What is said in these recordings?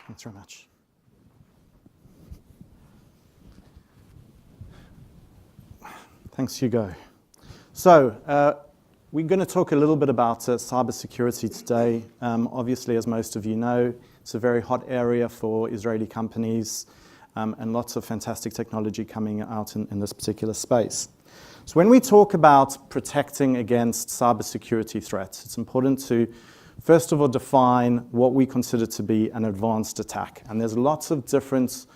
Thanks very much. Thanks, Hugo. So we're going to talk a little bit about cybersecurity today. Obviously, as most of you know, it's a very hot area for Israeli companies and lots of fantastic technology coming out in this particular space. So when we talk about protecting against cybersecurity threats, it's important to, first of all, define what we consider to be an advanced attack. And there's lots of different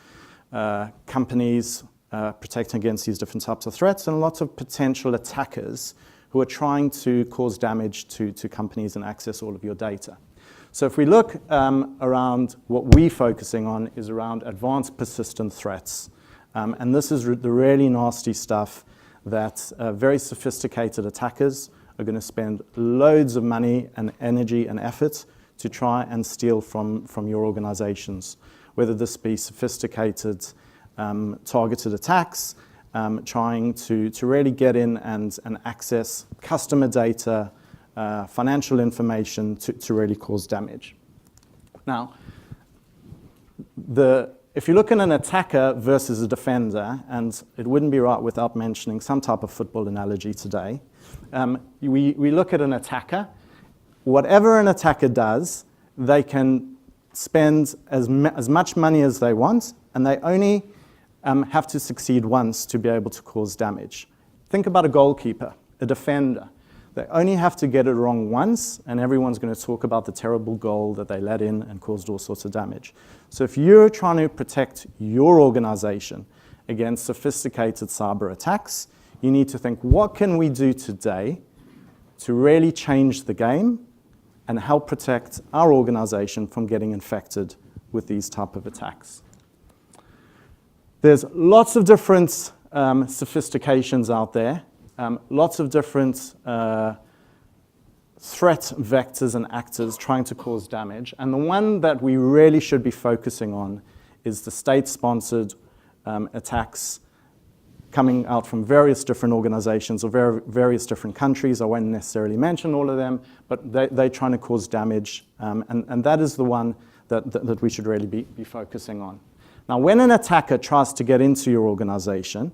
companies protecting against these different types of threats, and lots of potential attackers who are trying to cause damage to companies and access all of your data. So if we look around, what we're focusing on is around advanced persistent threats. And this is the really nasty stuff that very sophisticated attackers are going to spend loads of money and energy and effort to try and steal from your organizations, whether this be sophisticated targeted attacks, trying to really get in and access customer data, financial information to really cause damage. Now, if you look at an attacker versus a defender, and it wouldn't be right without mentioning some type of football analogy today, we look at an attacker. Whatever an attacker does, they can spend as much money as they want, and they only have to succeed once to be able to cause damage. Think about a goalkeeper, a defender. They only have to get it wrong once, and everyone's going to talk about the terrible goal that they let in and caused all sorts of damage. So if you're trying to protect your organization against sophisticated cyber attacks, you need to think, what can we do today to really change the game and help protect our organization from getting infected with these type of attacks? There's lots of different sophistications out there, lots of different threat vectors and actors trying to cause damage. And the one that we really should be focusing on is the state-sponsored attacks coming out from various different organizations or various different countries. I won't necessarily mention all of them, but they're trying to cause damage. And that is the one that we should really be focusing on. Now, when an attacker tries to get into your organization,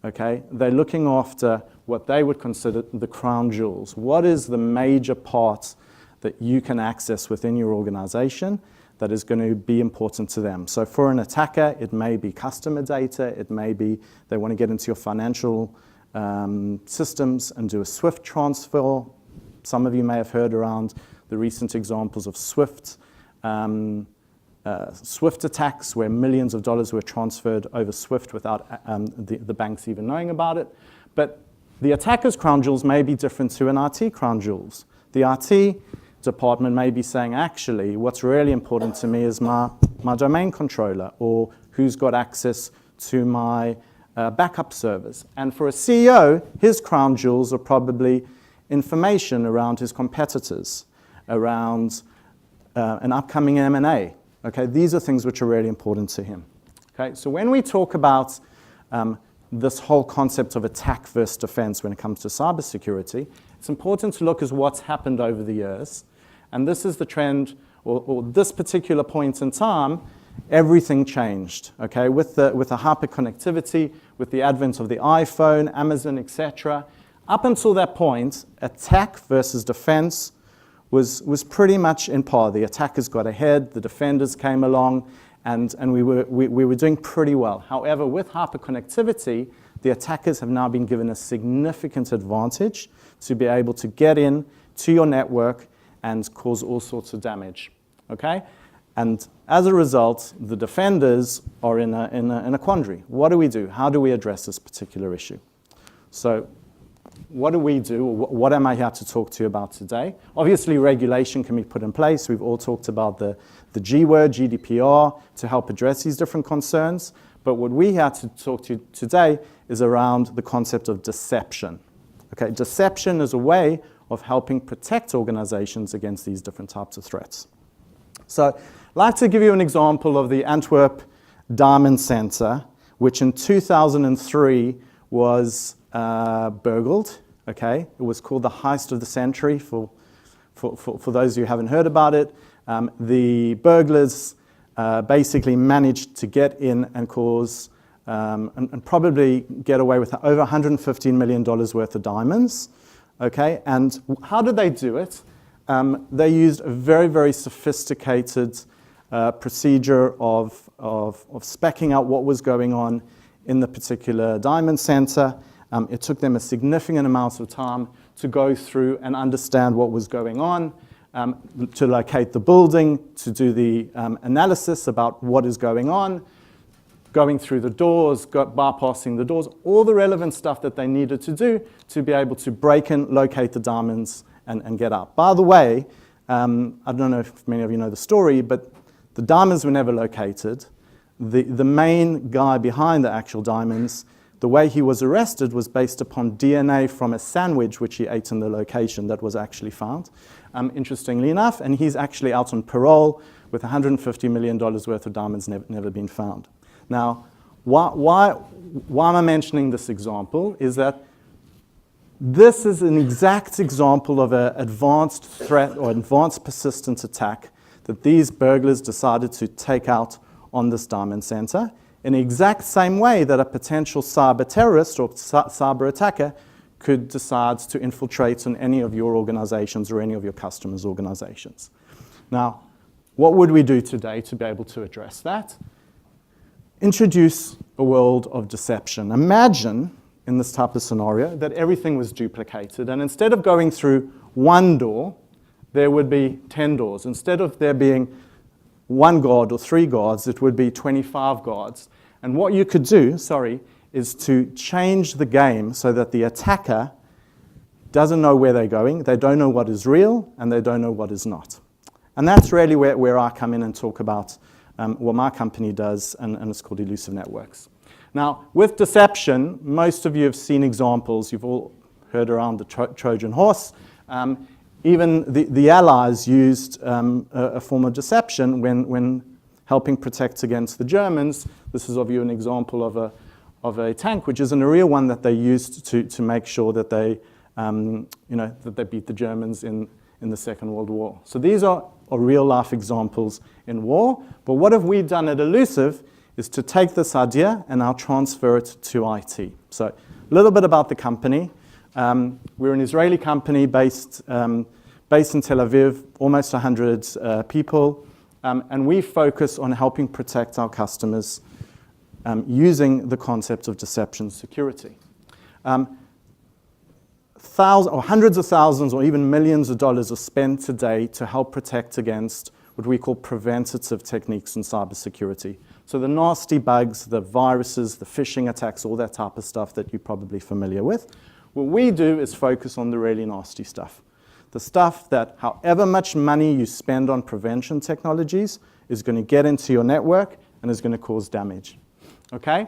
okay, they're looking after what they would consider the crown jewels. What is the major part that you can access within your organization that is going to be important to them? So for an attacker, it may be customer data. It may be they want to get into your financial systems and do a SWIFT transfer. Some of you may have heard around the recent examples of SWIFT attacks, where millions of dollars were transferred over SWIFT without the banks even knowing about it. But the attacker's crown jewels may be different to an IT crown jewels. The IT department may be saying, actually, what's really important to me is my domain controller, or who's got access to my backup servers. And for a CEO, his crown jewels are probably information around his competitors, around an upcoming M&A. Okay, these are things which are really important to him. Okay, so when we talk about this whole concept of attack versus defense when it comes to cybersecurity, it's important to look at what's happened over the years. And this is the trend, or this particular point in time, everything changed. Okay, with the hyperconnectivity, with the advent of the iPhone, Amazon, etc. Up until that point, attack versus defense was pretty much in par. The attackers got ahead, the defenders came along, and we were doing pretty well. However, with hyperconnectivity, the attackers have now been given a significant advantage to be able to get in to your network and cause all sorts of damage. Okay? And as a result, the defenders are in a quandary. What do we do? How do we address this particular issue? So what do we do? What am I here to talk to you about today? Obviously, regulation can be put in place. We've all talked about the G word, GDPR, to help address these different concerns. But what we have to talk to you today is around the concept of deception. Okay, deception is a way of helping protect organizations against these different types of threats. So I'd like to give you an example of the Antwerp Diamond Center, which in 2003 was burgled. Okay, it was called the heist of the century for those who haven't heard about it. The burglars basically managed to get in and cause and probably get away with over $115 million worth of diamonds. Okay, and how did they do it? They used a very, very sophisticated procedure of speccing out what was going on in the particular diamond center. It took them a significant amount of time to go through and understand what was going on, to locate the building, to do the analysis about what is going on, going through the doors, bypassing the doors, all the relevant stuff that they needed to do to be able to break in, locate the diamonds, and get out. By the way, I don't know if many of you know the story, but the diamonds were never located. The main guy behind the actual diamonds, the way he was arrested was based upon DNA from a sandwich which he ate in the location that was actually found, interestingly enough, and he's actually out on parole with $150 million worth of diamonds never been found. Now, why am I mentioning this example is that this is an exact example of an advanced threat or advanced persistent attack that these burglars decided to take out on this diamond center in the exact same way that a potential cyber terrorist or cyber attacker could decide to infiltrate on any of your organizations or any of your customers' organizations. Now, what would we do today to be able to address that? Introduce a world of deception. Imagine, in this type of scenario, that everything was duplicated, and instead of going through one door, there would be 10 doors. Instead of there being one guard or 3 guards, it would be 25 guards. And what you could do, is to change the game so that the attacker doesn't know where they're going, they don't know what is real, and they don't know what is not. And that's really where I come in and talk about what my company does, and it's called Illusive Networks. Now, with deception, most of you have seen examples. You've all heard around the Trojan horse. Even the Allies used a form of deception when helping protect against the Germans. This is of you an example of a tank, which isn't a real one, that they used to make sure that they that they beat the Germans in the Second World War. So these are real life examples in war. But what have we done at Illusive is to take this idea and now transfer it to IT. So a little bit about the company. We're an Israeli company based in Tel Aviv, almost 100 people, and we focus on helping protect our customers using the concept of deception security. Hundreds of thousands or even millions of dollars are spent today to help protect against what we call preventative techniques in cybersecurity. So the nasty bugs, the viruses, the phishing attacks, all that type of stuff that you're probably familiar with. What we do is focus on the really nasty stuff. The stuff that however much money you spend on prevention technologies is going to get into your network and is going to cause damage. Okay?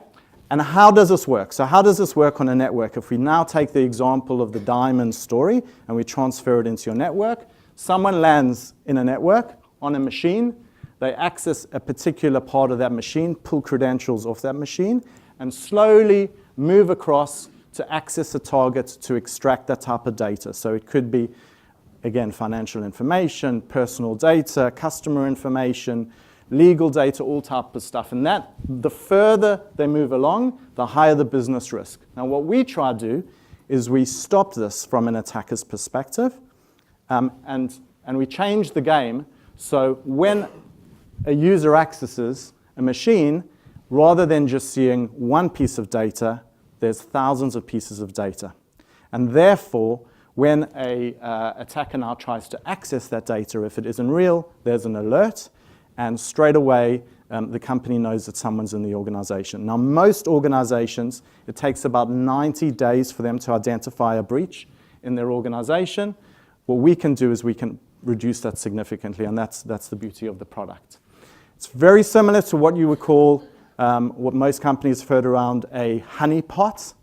And how does this work? So how does this work on a network? If we now take the example of the diamond story and we transfer it into your network, someone lands in a network on a machine, they access a particular part of that machine, pull credentials off that machine, and slowly move across to access a target to extract that type of data. So it could be, again, financial information, personal data, customer information, legal data, all type of stuff. And that, the further they move along, the higher the business risk. Now, what we try to do is we stop this from an attacker's perspective, and we change the game. So when a user accesses a machine, rather than just seeing one piece of data, there's thousands of pieces of data. And therefore, when an attacker now tries to access that data, if it isn't real, there's an alert, and straight away, the company knows that someone's in the organization. Now, most organizations, it takes about 90 days for them to identify a breach in their organization. What we can do is we can reduce that significantly, and that's the beauty of the product. It's very similar to what you would call, what most companies have heard around a honeypot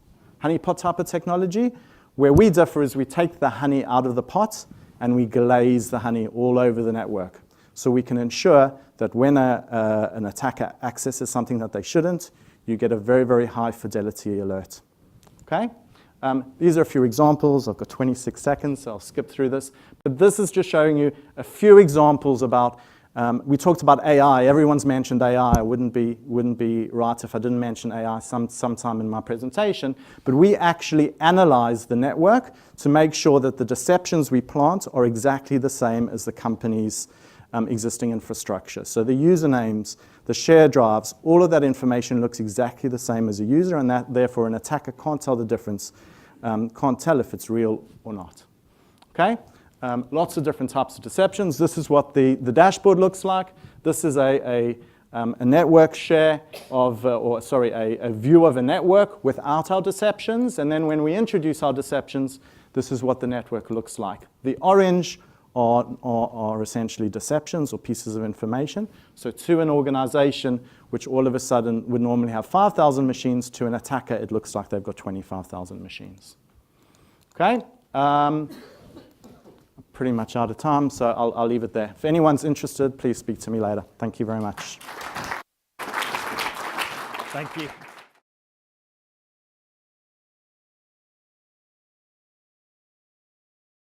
type of technology. Where we differ is we take the honey out of the pot and we glaze the honey all over the network. So we can ensure that when an attacker accesses something that they shouldn't, you get a very, very high fidelity alert. Okay? These are a few examples. I've got 26 seconds, so I'll skip through this. But this is just showing you a few examples about We talked about AI. Everyone's mentioned AI. It wouldn't be right if I didn't mention AI sometime in my presentation. But we actually analyze the network to make sure that the deceptions we plant are exactly the same as the company's existing infrastructure. So the usernames, the share drives, all of that information looks exactly the same as a user, and that therefore an attacker can't tell the difference, can't tell if it's real or not. Okay? Lots of different types of deceptions. This is what the dashboard looks like. This is a network share of, a view of a network without our deceptions. And then when we introduce our deceptions, this is what the network looks like. The orange are essentially deceptions or pieces of information. So to an organization, which all of a sudden would normally have 5,000 machines, to an attacker, it looks like they've got 25,000 machines. Okay? Pretty much out of time, so I'll leave it there. If anyone's interested, please speak to me later. Thank you very much. Thank you.